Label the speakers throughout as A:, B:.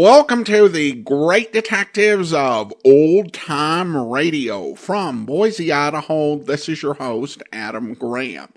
A: Welcome to the Great Detectives of Old Time Radio. From Boise, Idaho, this is your host, Adam Graham.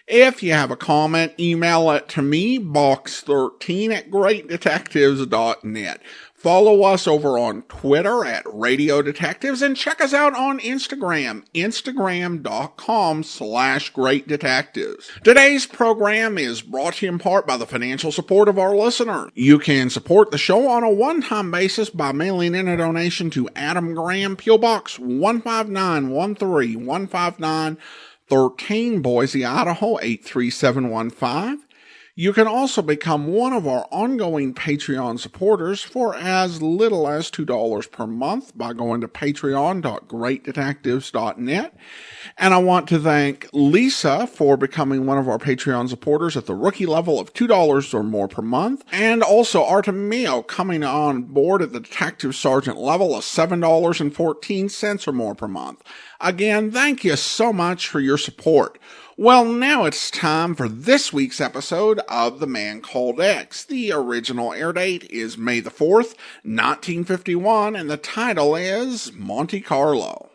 A: If you have a comment, email it to me, box13@greatdetectives.net. Follow us over on Twitter at Radio Detectives and check us out on Instagram, instagram.com/Great Detectives. Today's program is brought to you in part by the financial support of our listeners. You can support the show on a one-time basis by mailing in a donation to Adam Graham, P.O. Box 15913 Boise, Idaho 83715. You can also become one of our ongoing Patreon supporters for as little as $2 per month by going to patreon.greatdetectives.net. And I want to thank Lisa for becoming one of our Patreon supporters at the rookie level of $2 or more per month. And also Artemio coming on board at the Detective Sergeant level of $7.14 or more per month. Again, thank you so much for your support. Well, now it's time for this week's episode of The Man Called X. The original air date is May the 4th, 1951, and the title is Monte Carlo.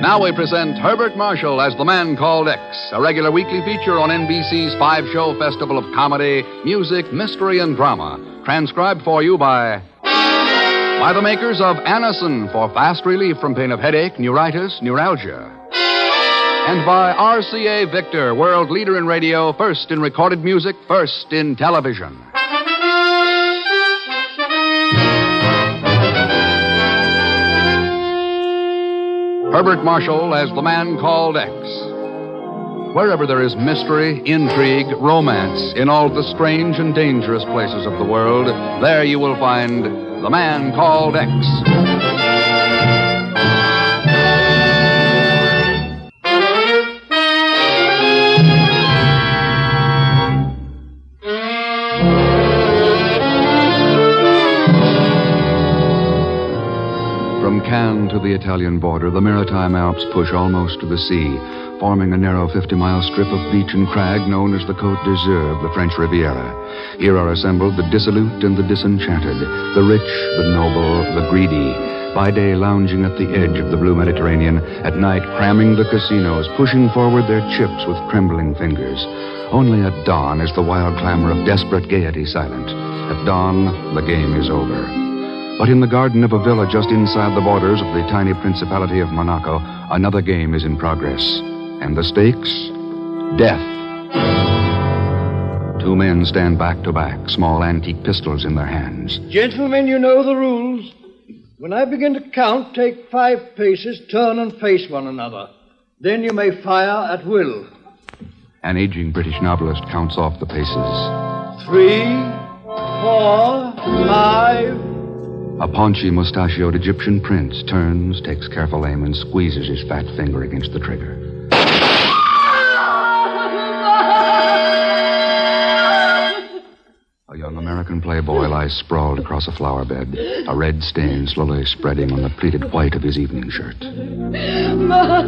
B: Now we present Herbert Marshall as The Man Called X, a regular weekly feature on NBC's five-show festival of comedy, music, mystery, and drama, transcribed for you by the makers of Anacin for fast relief from pain of headache, neuritis, neuralgia. And by RCA Victor, world leader in radio, first in recorded music, first in television. Herbert Marshall as The Man Called X. Wherever there is mystery, intrigue, romance, in all the strange and dangerous places of the world, there you will find The Man Called X. From Cannes to the Italian border, the Maritime Alps push almost to the sea, forming a narrow 50-mile strip of beach and crag known as the Côte d'Azur of the French Riviera. Here are assembled the dissolute and the disenchanted, the rich, the noble, the greedy, by day lounging at the edge of the blue Mediterranean, at night cramming the casinos, pushing forward their chips with trembling fingers. Only at dawn is the wild clamor of desperate gaiety silent. At dawn, the game is over. But in the garden of a villa just inside the borders of the tiny principality of Monaco, another game is in progress. And the stakes? Death. Two men stand back to back, small antique pistols in their hands.
C: Gentlemen, you know the rules. When I begin to count, take 5 paces, turn and face one another. Then you may fire at will.
B: An aging British novelist counts off the paces.
C: 3, 4, 5...
B: A paunchy, mustachioed Egyptian prince turns, takes careful aim, and squeezes his fat finger against the trigger. A young American playboy lies sprawled across a flower bed, a red stain slowly spreading on the pleated white of his evening shirt.
D: Mark!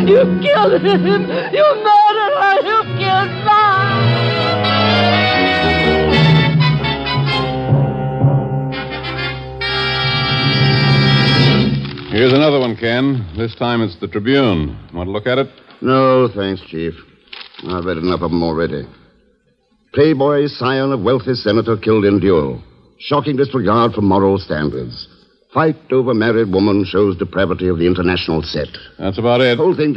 D: You killed him! You murderer! You killed Mark!
E: Here's another one, Ken. This time it's the Tribune. Want to look at it?
F: No, thanks, Chief. I've read enough of them already. Playboy, scion of wealthy senator killed in duel. Shocking disregard for moral standards. Fight over married woman shows depravity of the international set.
E: That's about it.
F: The whole thing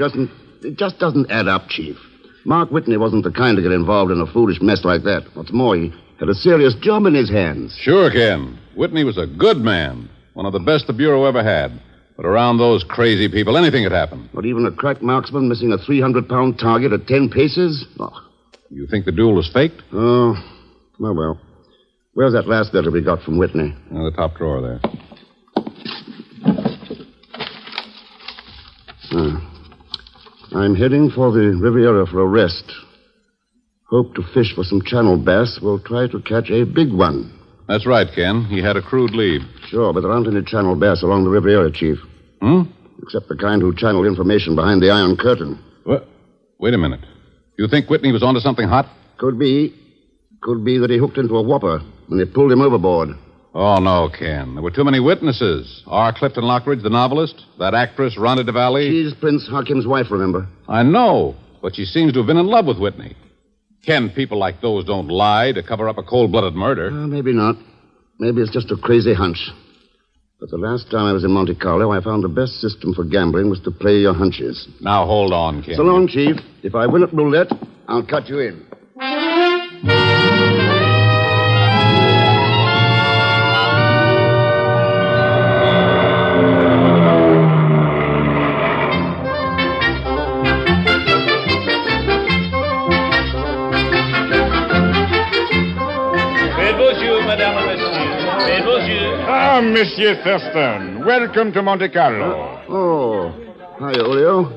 F: just doesn't add up, Chief. Mark Whitney wasn't the kind to get involved in a foolish mess like that. What's more, he had a serious job in his hands.
E: Sure, Ken. Whitney was a good man. One of the best the Bureau ever had. But around those crazy people, anything could happen.
F: But even a crack marksman missing a 300-pound target at 10 paces? Oh.
E: You think the duel was faked?
F: Oh, well. Where's that last letter we got from Whitney?
E: In the top drawer there.
F: I'm heading for the Riviera for a rest. Hope to fish for some channel bass. We'll try to catch a big one.
E: That's right, Ken. He had a crude lead.
F: Sure, but there aren't any channel bass along the Riviera, Chief. Except the kind who channel information behind the Iron Curtain.
E: What? Wait a minute. You think Whitney was onto something hot?
F: Could be. Could be that he hooked into a whopper when they pulled him overboard.
E: Oh, no, Ken. There were too many witnesses. R. Clifton Lockridge, the novelist, that actress, Rhonda DeValley.
F: She's Prince Hakim's wife, remember?
E: I know, but she seems to have been in love with Whitney. Ken, people like those don't lie to cover up a cold-blooded murder.
F: Maybe not. Maybe it's just a crazy hunch. But the last time I was in Monte Carlo, I found the best system for gambling was to play your hunches.
E: Now, hold on, Ken.
F: So long, Chief. If I win at roulette, I'll cut you in.
G: Ah, Monsieur Thurston. Welcome to Monte Carlo.
F: Oh. Hi, Olio.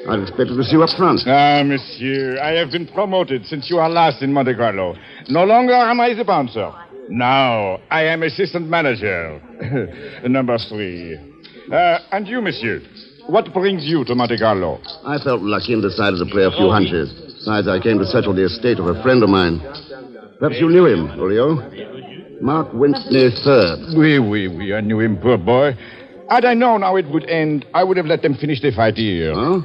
F: I'd expected to see you up front.
G: Ah, monsieur, I have been promoted since you are last in Monte Carlo. No longer am I the bouncer. Now, I am assistant manager. Number 3. And you, monsieur, what brings you to Monte Carlo?
F: I felt lucky and decided to play a few hunches. Besides, I came to settle the estate of a friend of mine. Perhaps you knew him, Olio. Mark Whitney III.
G: Oui, I knew him, poor boy. Had I known how it would end, I would have let them finish the fight here.
F: Huh?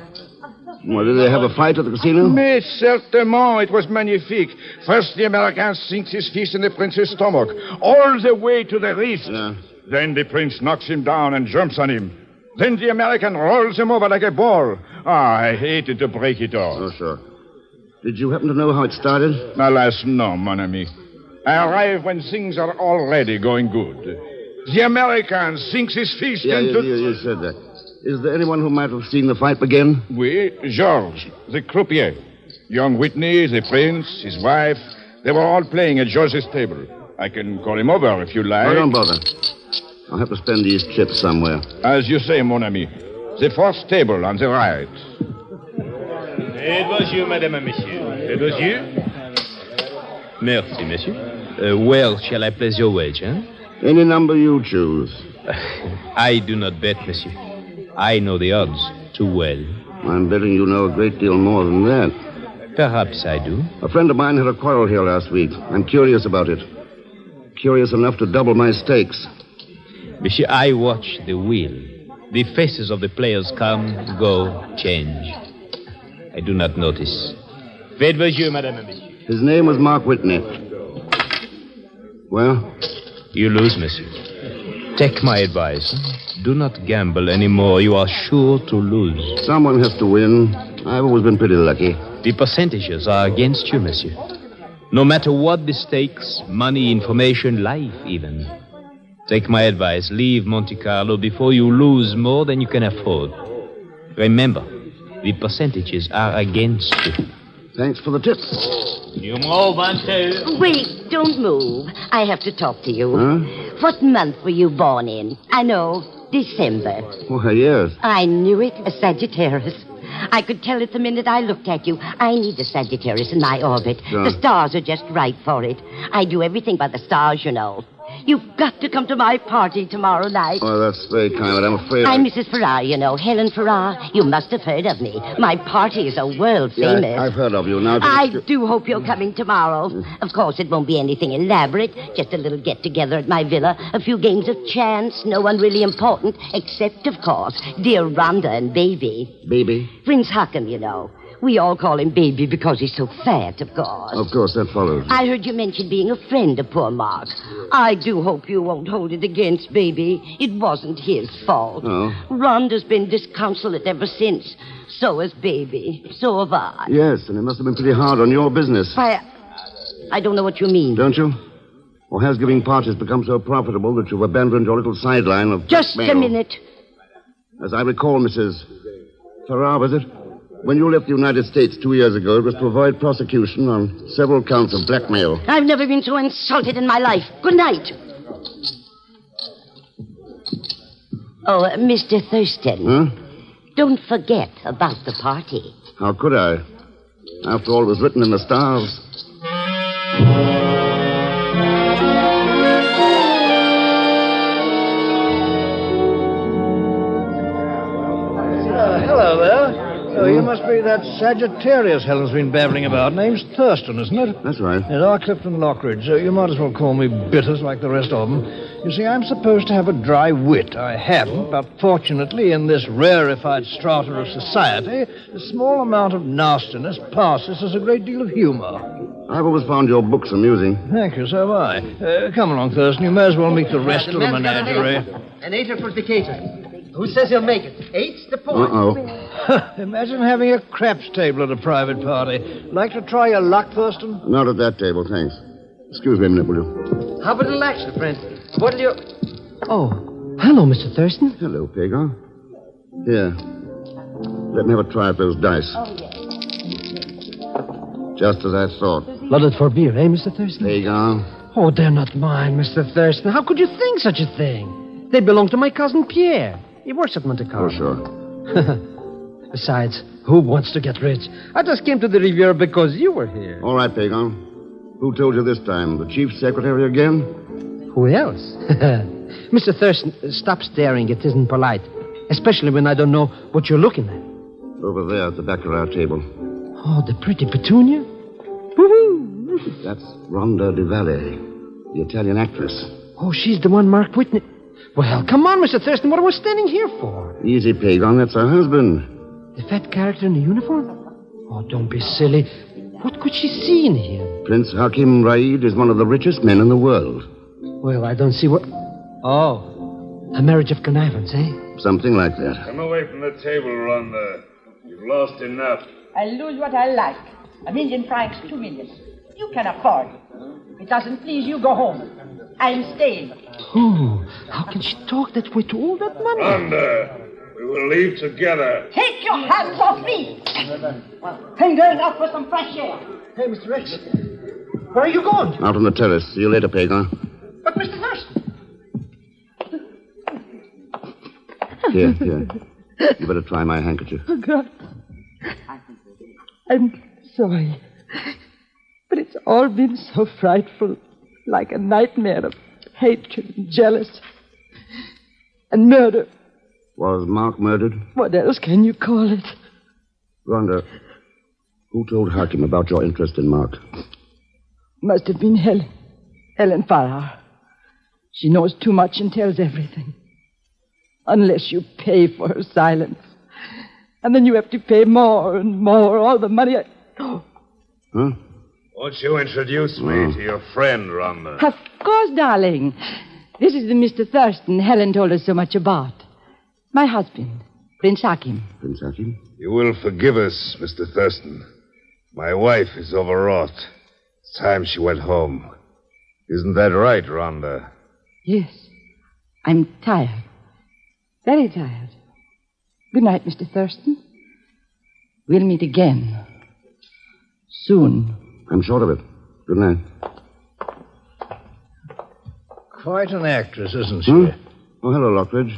F: Well, did they have a fight at the casino?
G: Mais certainement, it was magnifique. First, the American sinks his fist in the prince's stomach, all the way to the wrist.
F: Yeah.
G: Then the prince knocks him down and jumps on him. Then the American rolls him over like a ball. I hated to break it off.
F: Oh, sure. Did you happen to know how it started?
G: Alas, no, mon ami. I arrive when things are already going good. The American sinks his fist into...
F: You said that. Is there anyone who might have seen the fight begin?
G: Oui, Georges, the croupier. Young Whitney, the prince, his wife, they were all playing at George's table. I can call him over if you like.
F: Oh, don't bother. I'll have to spend these chips somewhere.
G: As you say, mon ami. The fourth table on the right.
H: Et bonjour, madame et monsieur. Et bonjour. Merci, monsieur. Well, shall I place your wager?
F: Any number you choose.
H: I do not bet, monsieur. I know the odds too well.
F: I'm betting you know a great deal more than that.
H: Perhaps I do.
F: A friend of mine had a quarrel here last week. I'm curious about it. Curious enough to double my stakes.
H: Monsieur, I watch the wheel. The faces of the players come, go, change. I do not notice. Faites vos jeux, madame and monsieur.
F: His name was Mark Whitney. Well?
H: You lose, monsieur. Take my advice. Do not gamble anymore. You are sure to lose.
F: Someone has to win. I've always been pretty lucky.
H: The percentages are against you, monsieur. No matter what the stakes, money, information, life even. Take my advice. Leave Monte Carlo before you lose more than you can afford. Remember, the percentages are against you.
F: Thanks for the tip.
I: Wait, don't move. I have to talk to you.
F: Huh?
I: What month were you born in? I know, December.
F: Why, yes.
I: I knew it, a Sagittarius. I could tell it the minute I looked at you. I need a Sagittarius in my orbit.
F: Sure.
I: The stars are just right for it. I do everything by the stars, you know. You've got to come to my party tomorrow night.
F: Oh, that's very kind, but I'm afraid...
I: I'm Mrs. Farrar, you know. Helen Farrar. You must have heard of me. My party is a world famous.
F: Yeah, I've heard of you. Now,
I: I do hope you're coming tomorrow. Of course, it won't be anything elaborate. Just a little get-together at my villa. A few games of chance. No one really important. Except, of course, dear Rhonda and Baby.
F: Baby?
I: Prince Hakim, you know. We all call him Baby because he's so fat, of course.
F: Of course, that follows.
I: I heard you mention being a friend of poor Mark. I do hope you won't hold it against Baby. It wasn't his fault.
F: Oh?
I: Rhonda's been disconsolate ever since. So has Baby. So have I.
F: Yes, and it must have been pretty hard on your business.
I: Why, I don't know what you mean.
F: Don't you? Or has giving parties become so profitable that you've abandoned your little sideline of
I: Just
F: blackmail?
I: a minute.
F: As I recall, Mrs. Farrar, was it? When you left the United States 2 years ago, it was to avoid prosecution on several counts of blackmail.
I: I've never been so insulted in my life. Good night. Oh, Mr. Thurston.
F: Huh?
I: Don't forget about the party.
F: How could I? After all, it was written in the stars.
C: Hello there. Oh, You must be that Sagittarius Helen's been babbling about. Name's Thurston, isn't it?
F: That's right.
C: Yes, R. Clifton Lockridge. You might as well call me Bitters like the rest of them. You see, I'm supposed to have a dry wit. I haven't, but fortunately, in this rarefied strata of society, a small amount of nastiness passes as a great deal of humor.
F: I've always found your books amusing.
C: Thank you, so have I. Come along, Thurston. You may as well meet the rest of the menagerie.
J: An 8er for the cater. Who says he'll make it? 8's the point.
F: Uh-oh.
C: Imagine having a craps table at a private party. Like to try your luck, Thurston?
F: Not at that table, thanks. Excuse me a minute, will you?
J: How about a little action, friend? What'll you... Oh, hello, Mr. Thurston.
F: Hello, Pagon. Here. Let me have a try at those dice.
I: Oh, yes.
F: Just as I thought.
J: Loaded for beer, eh, Mr. Thurston?
F: Pagon.
J: Oh, they're not mine, Mr. Thurston. How could you think such a thing? They belong to my cousin Pierre. He works at Monte Carlo.
F: Oh, sure.
J: Besides, who wants to get rich? I just came to the Riviera because you were here.
F: All right, Pagon. Who told you this time? The chief secretary again?
J: Who else? Mr. Thurston, stop staring. It isn't polite. Especially when I don't know what you're looking at.
F: Over there at the back of our table.
J: Oh, the pretty Petunia? Woo-hoo!
F: That's Rhonda Di Valle, the Italian actress.
J: Oh, she's the one Mark Whitney... Well, come on, Mr. Thurston. What are we standing here for?
F: Easy, Pagon. That's her husband.
J: The fat character in the uniform? Oh, don't be silly. What could she see in him?
F: Prince Hakim Raid is one of the richest men in the world.
J: Well, I don't see what... Oh, a marriage of connivance, eh?
F: Something like that.
K: Come away from the table, Rhonda. You've lost enough.
L: I lose what I like. A million francs, 2 million. You can afford it. If it doesn't please you, go home. I'm staying.
J: Oh, how can she talk that way to all that money?
K: Rhonda, we will leave together.
L: Take your hands off me! I'm going out for some fresh air.
J: Hey, Mr. X, where are you going?
F: Out on the terrace. See you later, Pagon.
J: But, Mr. Thurston...
F: Here. You better try my handkerchief.
D: Oh, God. I'm sorry. But it's all been so frightful. Like a nightmare of hatred and jealousy. And murder.
F: Was Mark murdered?
D: What else can you call it?
F: Rhonda, who told Hakim about your interest in Mark?
D: Must have been Helen. Helen Farrar. She knows too much and tells everything. Unless you pay for her silence. And then you have to pay more and more. All the money I... Oh.
F: Huh?
K: Won't you introduce me to your friend, Rhonda?
D: Of course, darling. This is the Mr. Thurston Helen told us so much about. My husband, Prince Hakim.
F: Prince Hakim?
K: You will forgive us, Mr. Thurston. My wife is overwrought. It's time she went home. Isn't that right, Rhonda?
D: Yes. I'm tired. Very tired. Good night, Mr. Thurston. We'll meet again. Soon.
F: I'm sure of it. Good night.
C: Quite an actress, isn't she?
F: Oh, hello, Lockridge.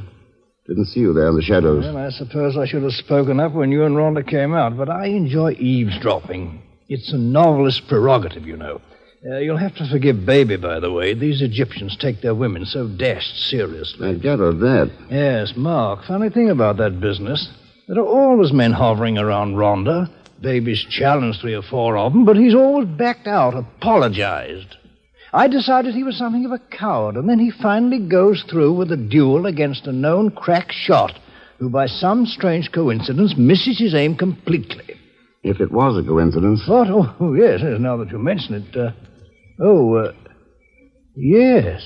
F: Didn't see you there in the shadows.
C: Well, I suppose I should have spoken up when you and Rhonda came out, but I enjoy eavesdropping. It's a novelist's prerogative, you know. You'll have to forgive Baby, by the way. These Egyptians take their women so dashed seriously.
F: I gathered that.
C: Yes, Mark. Funny thing about that business. There are always men hovering around Rhonda. Baby's challenged 3 or 4 of them, but he's always backed out, apologized. I decided he was something of a coward, and then he finally goes through with a duel against a known crack shot who, by some strange coincidence, misses his aim completely.
F: If it was a coincidence.
C: What? Oh, yes, now that you mention it. Yes.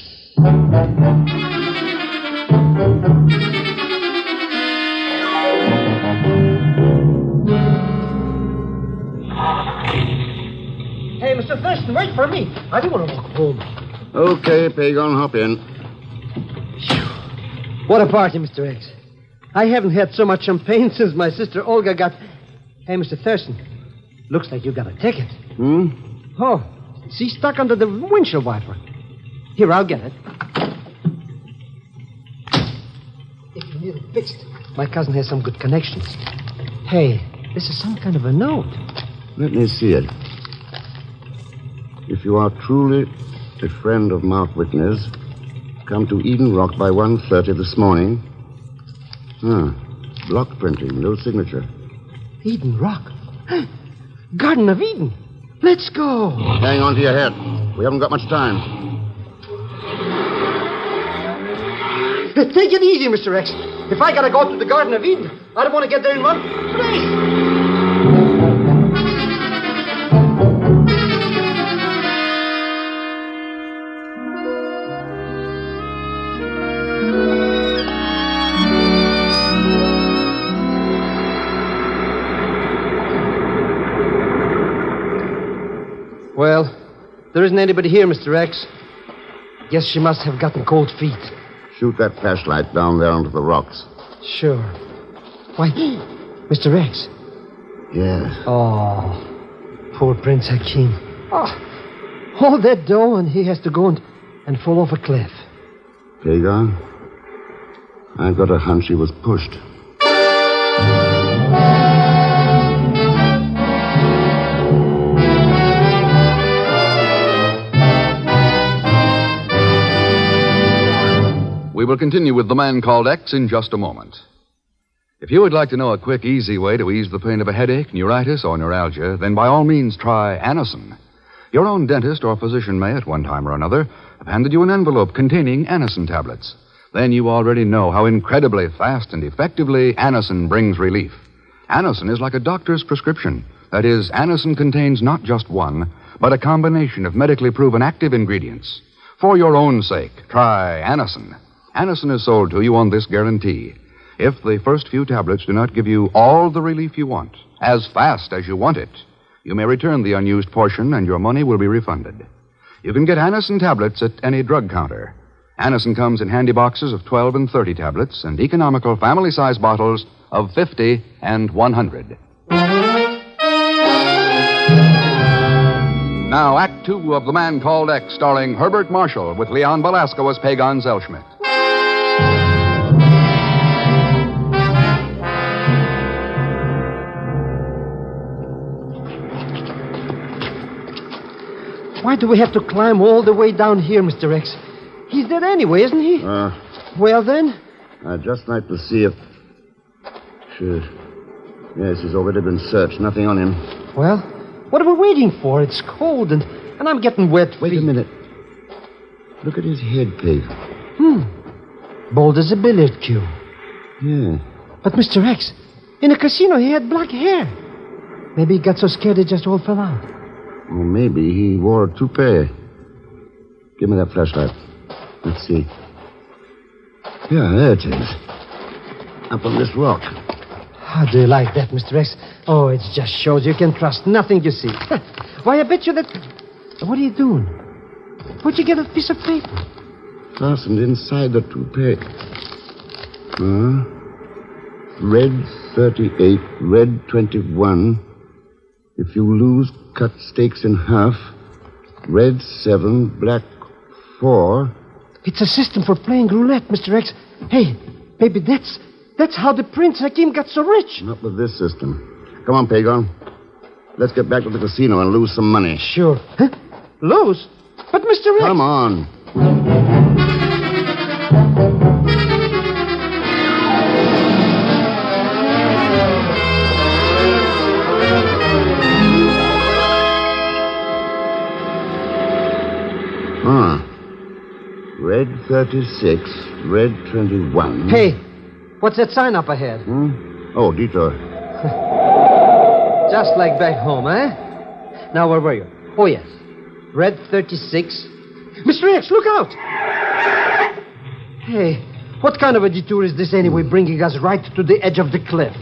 J: Hey, Mr. Thurston, wait for me. I do want to walk home.
F: Okay, Pagon, hop in.
J: What a party, Mr. X. I haven't had so much champagne since my sister Olga got... Hey, Mr. Thurston, looks like you got a ticket. Oh, see, stuck under the windshield wiper. Here, I'll get it. If you need it fixed, my cousin has some good connections. Hey, this is some kind of a note.
F: Let me see it. If you are truly a friend of Mark Whitney's, come to Eden Rock by 1:30 this morning. Block printing, no signature.
J: Eden Rock. Garden of Eden. Let's go.
F: Hang on to your head. We haven't got much time.
J: Take it easy, Mr. X. If I gotta go to the Garden of Eden, I don't want to get there in one place. Well, there isn't anybody here, Mr. X. Guess she must have gotten cold feet.
F: Shoot that flashlight down there onto the rocks.
J: Sure. Why, Mr. X.
F: Yes.
J: Oh, poor Prince Hakim. Oh, all that dough, and he has to go and fall off a cliff.
F: Pagan, I've got a hunch he was pushed.
B: We will continue with The Man Called X in just a moment. If you would like to know a quick, easy way to ease the pain of a headache, neuritis, or neuralgia, then by all means try Anacin. Your own dentist or physician may, at one time or another, have handed you an envelope containing Anacin tablets. Then you already know how incredibly fast and effectively Anacin brings relief. Anacin is like a doctor's prescription. That is, Anacin contains not just one, but a combination of medically proven active ingredients. For your own sake, try Anacin. Anacin is sold to you on this guarantee. If the first few tablets do not give you all the relief you want, as fast as you want it, you may return the unused portion and your money will be refunded. You can get Anacin tablets at any drug counter. Anacin comes in handy boxes of 12 and 30 tablets and economical family-size bottles of 50 and 100. Now, Act Two of The Man Called X, starring Herbert Marshall with Leon Belasco as Pagan Zellschmidt.
J: Why do we have to climb all the way down here, Mr. X? He's dead anyway, isn't he? Well, then?
F: I'd just like to see if... Sure. Yes, he's already been searched. Nothing on him.
J: Well, what are we waiting for? It's cold, and I'm getting wet.
F: Wait a minute. Look at his head, Pig.
J: Bold as a billiard cue.
F: Yeah.
J: But, Mr. X, in a casino he had black hair. Maybe he got so scared it just all fell out.
F: Or maybe he wore a toupee. Give me that flashlight. Let's see. Yeah, there it is. Up on this rock.
J: How do you like that, Mr. X? Oh, it just shows you can trust nothing you see. Why, I bet you that... What are you doing? Where'd you get a piece of paper?
F: Fastened inside the toupee. Red 38, red 21. If you lose, cut stakes in half. Red 7, black 4.
J: It's a system for playing roulette, Mr. X. Hey, baby, that's how the Prince Hakim got so rich.
F: Not with this system. Come on, Pagan. Let's get back to the casino and lose some money.
J: Sure. Huh? Lose? But, Mr. X...
F: Come on. Red 36, red 21.
J: Hey, what's that sign up ahead?
F: Oh, detour.
J: Just like back home, eh? Now, where were you? Oh, yes. Red 36. Mr. X, look out! Hey, what kind of a detour is this anyway, bringing us right to the edge of the cliff?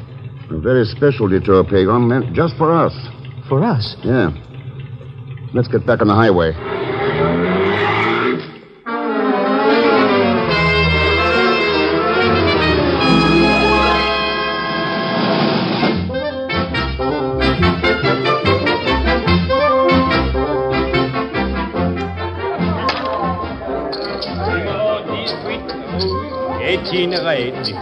F: A very special detour, Pagan, meant just for us.
J: For us?
F: Yeah. Let's get back on the highway.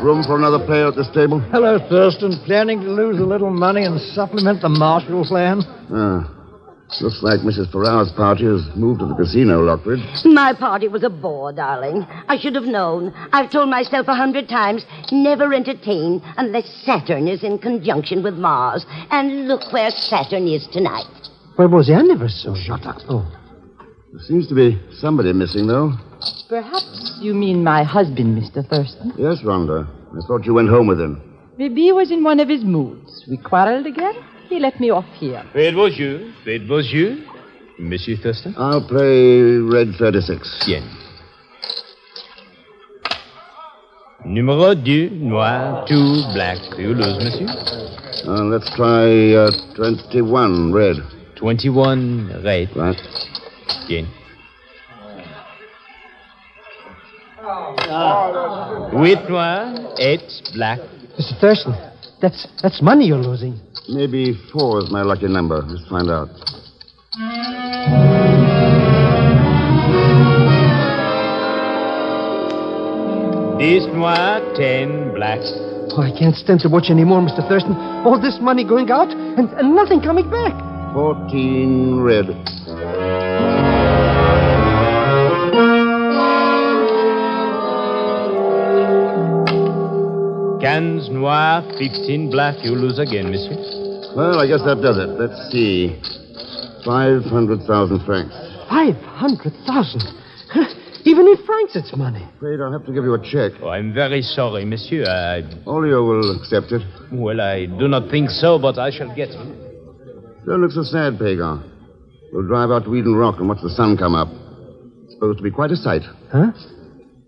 F: Room for another player at this table?
C: Hello, Thurston. Planning to lose a little money and supplement the Marshall plan?
F: Looks like Mrs. Farrar's party has moved to the casino, Lockwood.
I: My party was a bore, darling. I should have known. I've told myself 100 times, never entertain unless Saturn is in conjunction with Mars. And look where Saturn is tonight.
J: Where was he? I never saw him.
F: Shut up.
J: Oh.
F: There seems to be somebody missing, though.
D: Perhaps you mean my husband, Mr. Thurston.
F: Yes, Rhonda. I thought you went home with him.
D: Baby was in one of his moods. We quarreled again. He let me off here.
H: It was you. It was you. Monsieur Thurston?
F: I'll play red 36.
H: Bien. Numéro 2, noir, 2, black. You lose, monsieur.
F: Let's try 21, red.
H: 21, red.
F: Right.
H: Bien. 8 noir, 8 black.
J: Mr. Thurston, that's money you're losing.
F: Maybe 4 is my lucky number. Let's find out.
H: This noir, 10 black.
J: Oh, I can't stand to watch anymore, Mr. Thurston. All this money going out and nothing coming back.
F: 14, red.
H: Cans noir, 15 black. You lose again, monsieur.
F: Well, I guess that does it. Let's see. 500,000 francs.
J: 500,000? Even in francs, it's money.
F: Afraid I'll have to give you a check.
H: Oh, I'm very sorry, monsieur.
F: Olio will accept it.
H: Well, I do not think so, but I shall get it.
F: Don't look so sad, Pagan. We'll drive out to Eden Rock and watch the sun come up. It's supposed to be quite a sight.
J: Huh?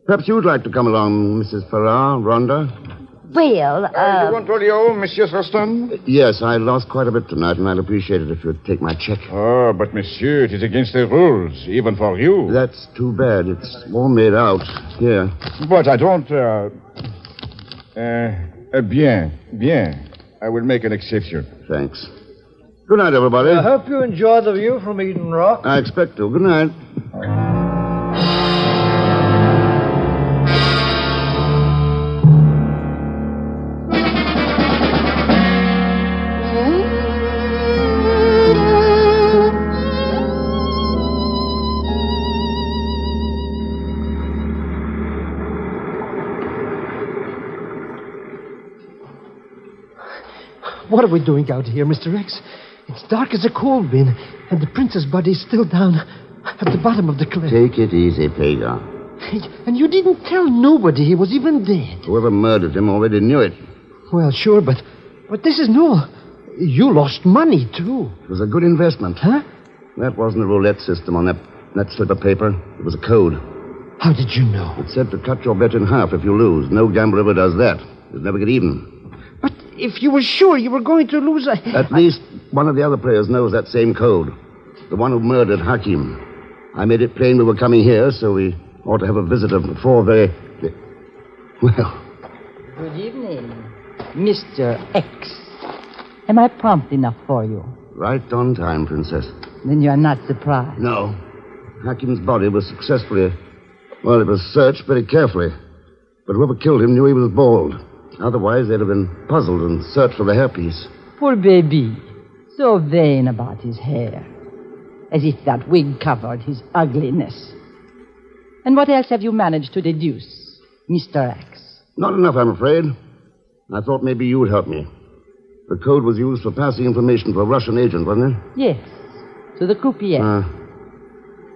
F: Perhaps you'd like to come along, Mrs. Farrar, Rhonda?
I: Well,
G: You want Olio, Monsieur Thurston?
F: Yes, I lost quite a bit tonight, and I'd appreciate it if you'd take my check.
G: Oh, but monsieur, it is against the rules, even for you.
F: That's too bad. It's all made out. Here.
G: But I don't, bien. I will make an exception.
F: Thanks. Good night, everybody.
C: I hope you enjoy the view from Eden Rock.
F: I expect to. Good night.
J: What are we doing out here, Mr. X? It's dark as a coal bin, and the prince's body is still down at the bottom of the cliff.
F: Take it easy, Pagan.
J: And you didn't tell nobody he was even dead.
F: Whoever murdered him already knew it.
J: Well, sure, but this is no... You lost money, too.
F: It was a good investment.
J: Huh?
F: That wasn't a roulette system on that slip of paper. It was a code.
J: How did you know?
F: It said to cut your bet in half if you lose. No gambler ever does that. You'll never get even.
J: But if you were sure you were going to lose...
F: At least one of the other players knows that same code. The one who murdered Hakim. I made it plain we were coming here, so we ought to have a visitor before they... Well...
D: Good evening, Mr. X. Am I prompt enough for you?
F: Right on time, Princess.
D: Then you are not surprised.
F: No. Hakim's body was successfully... Well, it was searched very carefully. But whoever killed him knew he was bald. Otherwise, they'd have been puzzled and searched for the hairpiece.
D: Poor baby. So vain about his hair. As if that wig covered his ugliness. And what else have you managed to deduce, Mr. X?
F: Not enough, I'm afraid. I thought maybe you would help me. The code was used for passing information to a Russian agent, wasn't it?
D: Yes, to the croupier.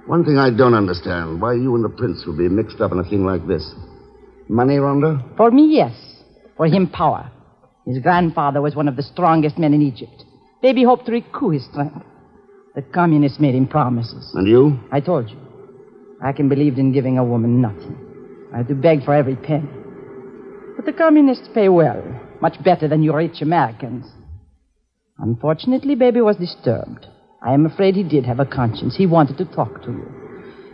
F: One thing I don't understand, why you and the prince would be mixed up in a thing like this. Money, Rhonda?
D: For me, yes. For him, power. His grandfather was one of the strongest men in Egypt. Baby hoped to recoup his strength. The communists made him promises.
F: And you?
D: I told you. Hakim believed in giving a woman nothing. I had to beg for every penny. But the communists pay well. Much better than you rich Americans. Unfortunately, Baby was disturbed. I am afraid he did have a conscience. He wanted to talk to you.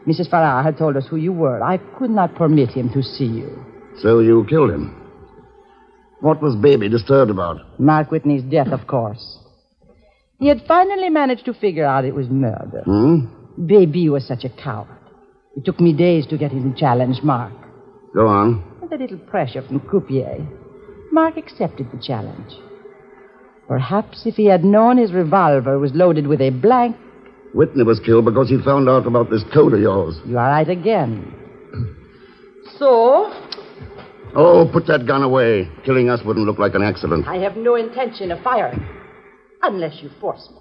D: Mrs. Farrar had told us who you were. I could not permit him to see you.
F: So you killed him? What was Baby disturbed about?
D: Mark Whitney's death, of course. He had finally managed to figure out it was murder. Baby was such a coward. It took me days to get him to challenge Mark.
F: Go on.
D: With a little pressure from Croupier, Mark accepted the challenge. Perhaps if he had known his revolver was loaded with a blank,
F: Whitney was killed because he found out about this code of yours.
D: You are right again. So,
F: Oh, put that gun away. Killing us wouldn't look like an accident.
L: I have no intention of firing, unless you force me.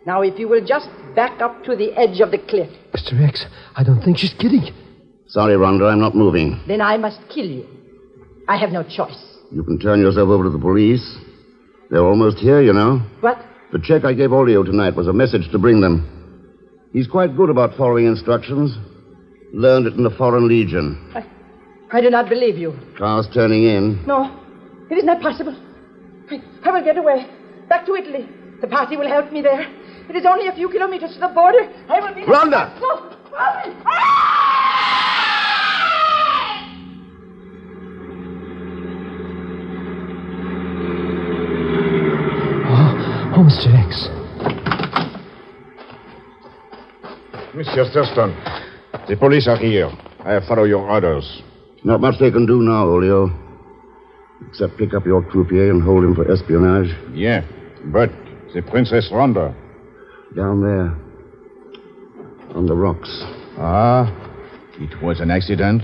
L: Now, if you will just back up to the edge of the cliff.
J: Mr. X, I don't think she's kidding.
F: Sorry, Rhonda, I'm not moving.
L: Then I must kill you. I have no choice.
F: You can turn yourself over to the police. They're almost here, you know.
L: What?
F: The check I gave Olio tonight was a message to bring them. He's quite good about following instructions. Learned it in the Foreign Legion.
L: I do not believe you.
F: Car's turning in.
L: No, it is not possible. I will get away. Back to Italy. The party will help me there. It is only a few kilometers to the border. I will be...
F: Rhonda!
L: No!
J: Oh, Mr. X.
G: Mr. Thurston, the police are here. I have followed your orders.
F: Not much they can do now, Olio. Except pick up your croupier and hold him for espionage.
G: Yeah, but the Princess Rhonda.
F: Down there. On the rocks.
G: Ah, it was an accident?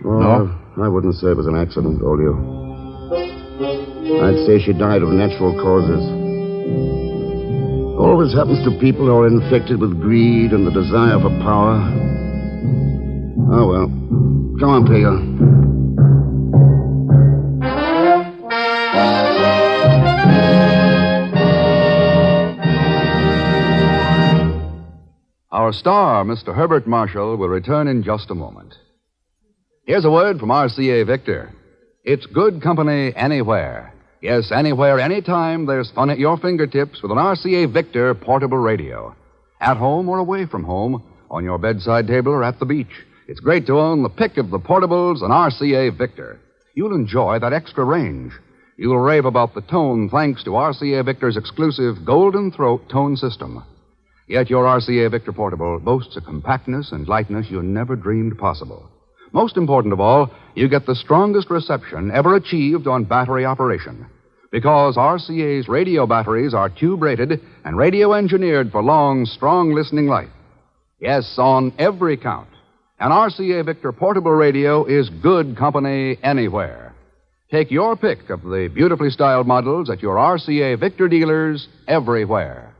F: Oh,
G: No?
F: I wouldn't say it was an accident, Olio. I'd say she died of natural causes. Always happens to people who are infected with greed and the desire for power. Oh, well. Come on, Pedro.
B: Our star, Mr. Herbert Marshall, will return in just a moment. Here's a word from RCA Victor. It's good company anywhere. Yes, anywhere, anytime, there's fun at your fingertips with an RCA Victor portable radio. At home or away from home, on your bedside table or at the beach. It's great to own the pick of the portables, an RCA Victor. You'll enjoy that extra range. You'll rave about the tone thanks to RCA Victor's exclusive Golden Throat tone system. Yet your RCA Victor portable boasts a compactness and lightness you never dreamed possible. Most important of all, you get the strongest reception ever achieved on battery operation. Because RCA's radio batteries are tube-rated and radio-engineered for long, strong listening life. Yes, on every count, an RCA Victor portable radio is good company anywhere. Take your pick of the beautifully styled models at your RCA Victor dealers everywhere.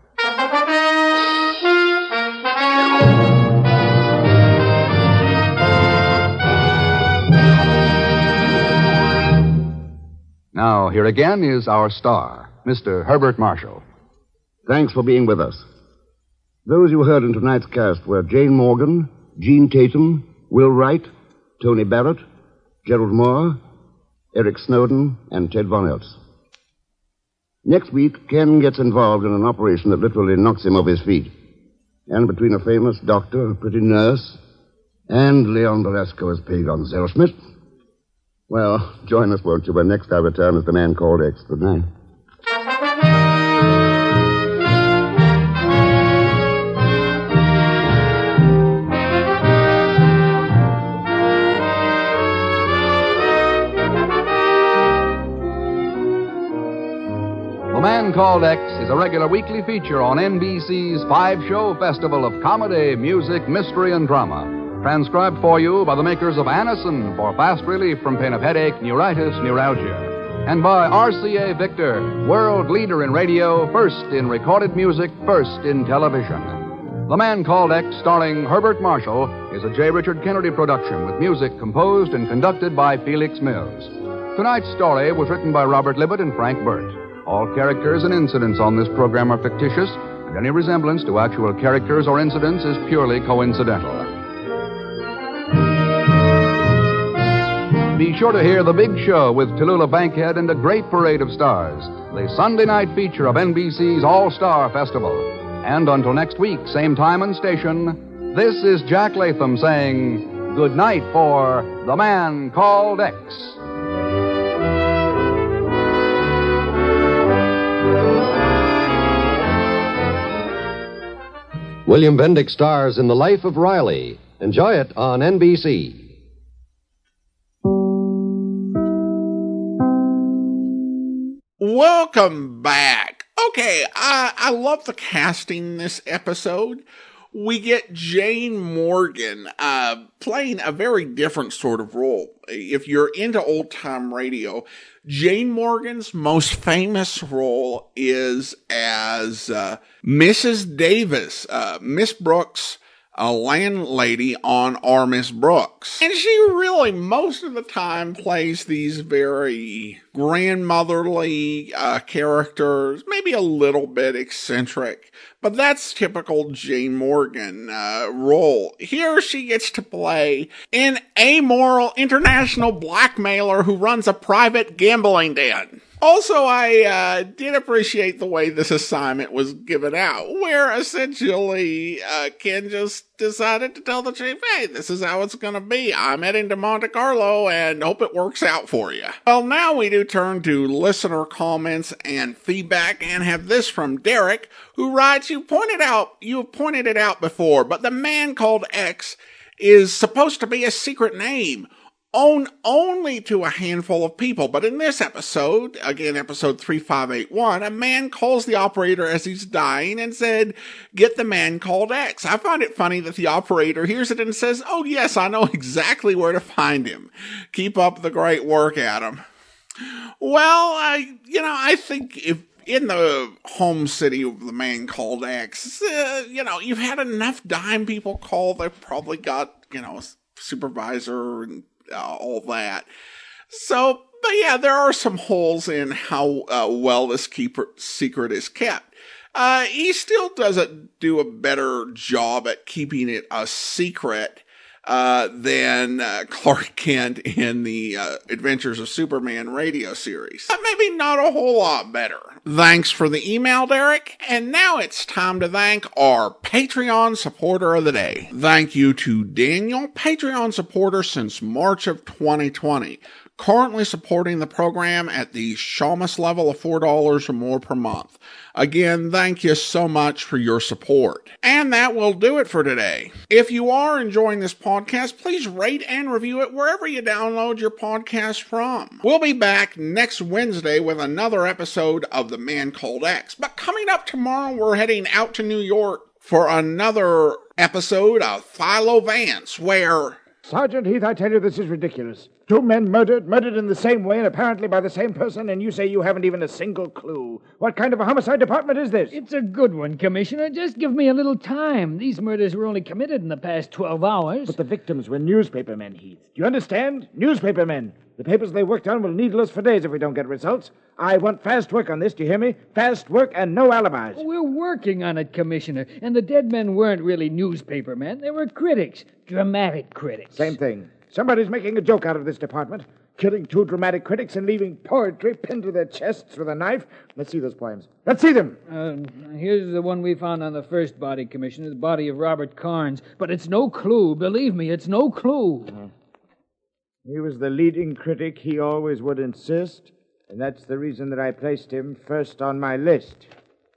B: Now, here again is our star, Mr. Herbert Marshall.
F: Thanks for being with us. Those you heard in tonight's cast were Jane Morgan, Gene Tatum, Will Wright, Tony Barrett, Gerald Moore, Eric Snowden, and Ted Von Eltz. Next week, Ken gets involved in an operation that literally knocks him off his feet. And between a famous doctor, a pretty nurse, and Leon Velasco as Pagon Zellschmidt, well, join us, won't you, when next I return as the man called X. Good night.
B: The Man Called X is a regular weekly feature on NBC's 5-show festival of comedy, music, mystery, and drama. Transcribed for you by the makers of Anacin for fast relief from pain of headache, neuritis, neuralgia. And by RCA Victor, world leader in radio, first in recorded music, first in television. The Man Called X, starring Herbert Marshall, is a J. Richard Kennedy production with music composed and conducted by Felix Mills. Tonight's story was written by Robert Libet and Frank Burt. All characters and incidents on this program are fictitious, and any resemblance to actual characters or incidents is purely coincidental. Be sure to hear The Big Show with Tallulah Bankhead and a great parade of stars, the Sunday night feature of NBC's All-Star Festival. And until next week, same time and station, this is Jack Latham saying good night for The Man Called X.
M: William Bendick stars in The Life of Riley. Enjoy it on NBC.
A: Welcome back. Okay, I love the casting in this episode. We get Jane Morgan playing a very different sort of role. If you're into old-time radio, Jane Morgan's most famous role is as Mrs. Davis, Miss Brooks, a landlady on Our Miss Brooks. And she really, most of the time, plays these very grandmotherly characters, maybe a little bit eccentric, but that's typical Jane Morgan role. Here she gets to play an amoral international blackmailer who runs a private gambling den. Also, I did appreciate the way this assignment was given out, where essentially Ken just decided to tell the chief, hey, this is how it's going to be. I'm heading to Monte Carlo and hope it works out for you. Well, now we do turn to listener comments and feedback and have this from Derek, who writes, you have pointed it out before, but the man called X is supposed to be a secret name, owned only to a handful of people. But in this episode, again, episode 3581, a man calls the operator as he's dying and said, get the man called X. I find it funny that the operator hears it and says, oh yes, I know exactly where to find him. Keep up the great work, Adam. Well, I think if in the home city of the man called X, you've had enough dime people call. They've probably got, a supervisor and all that. So, but yeah, there are some holes in how well this secret is kept. He still doesn't do a better job at keeping it a secret than Clark Kent in the Adventures of Superman radio series. But maybe not a whole lot better. Thanks for the email, Derek. And now it's time to thank our Patreon supporter of the day. Thank you to Daniel, Patreon supporter since March of 2020. Currently supporting the program at the Shamus level of $4 or more per month. Again, thank you so much for your support. And that will do it for today. If you are enjoying this podcast, please rate and review it wherever you download your podcast from. We'll be back next Wednesday with another episode of The Man Called X. But coming up tomorrow, we're heading out to New York for another episode of Philo Vance, where...
N: Sergeant Heath, I tell you, this is ridiculous. Two men murdered in the same way and apparently by the same person, and you say you haven't even a single clue. What kind of a homicide department is this?
O: It's a good one, Commissioner. Just give me a little time. These murders were only committed in the past 12 hours.
N: But the victims were newspapermen, Heath. Do you understand? Newspapermen. The papers they worked on will needle us for days if we don't get results. I want fast work on this, do you hear me? Fast work and no alibis.
O: We're working on it, Commissioner. And the dead men weren't really newspapermen. They were critics. Dramatic critics.
N: Same thing. Somebody's making a joke out of this department. Killing two dramatic critics and leaving poetry pinned to their chests with a knife. Let's see those poems. Let's see them.
O: Here's the one we found on the first body, Commissioner, the body of Robert Carnes. But it's no clue. Believe me, it's no clue.
N: He was the leading critic, he always would insist. And that's the reason that I placed him first on my list.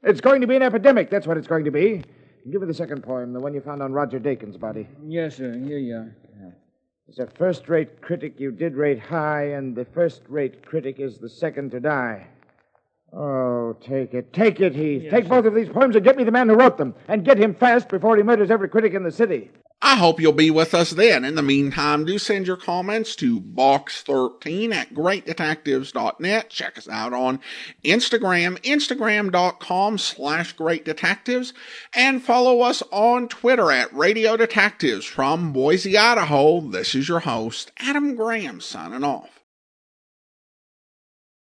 N: It's going to be an epidemic, that's what it's going to be. Give me the second poem, the one you found on Roger Dakin's body.
O: Yes, sir. Here you are.
N: As a first-rate critic, you did rate high, and the first-rate critic is the second to die. Oh, take it, Heath.
O: Yes,
N: take
O: sir.
N: both of these poems and get me the man who wrote them, and get him fast before he murders every critic in the city.
A: I hope you'll be with us then. In the meantime, do send your comments to box13 at greatdetectives.net. Check us out on Instagram, instagram.com/greatdetectives, and follow us on Twitter at Radio Detectives. From Boise, Idaho, this is your host, Adam Graham, signing off.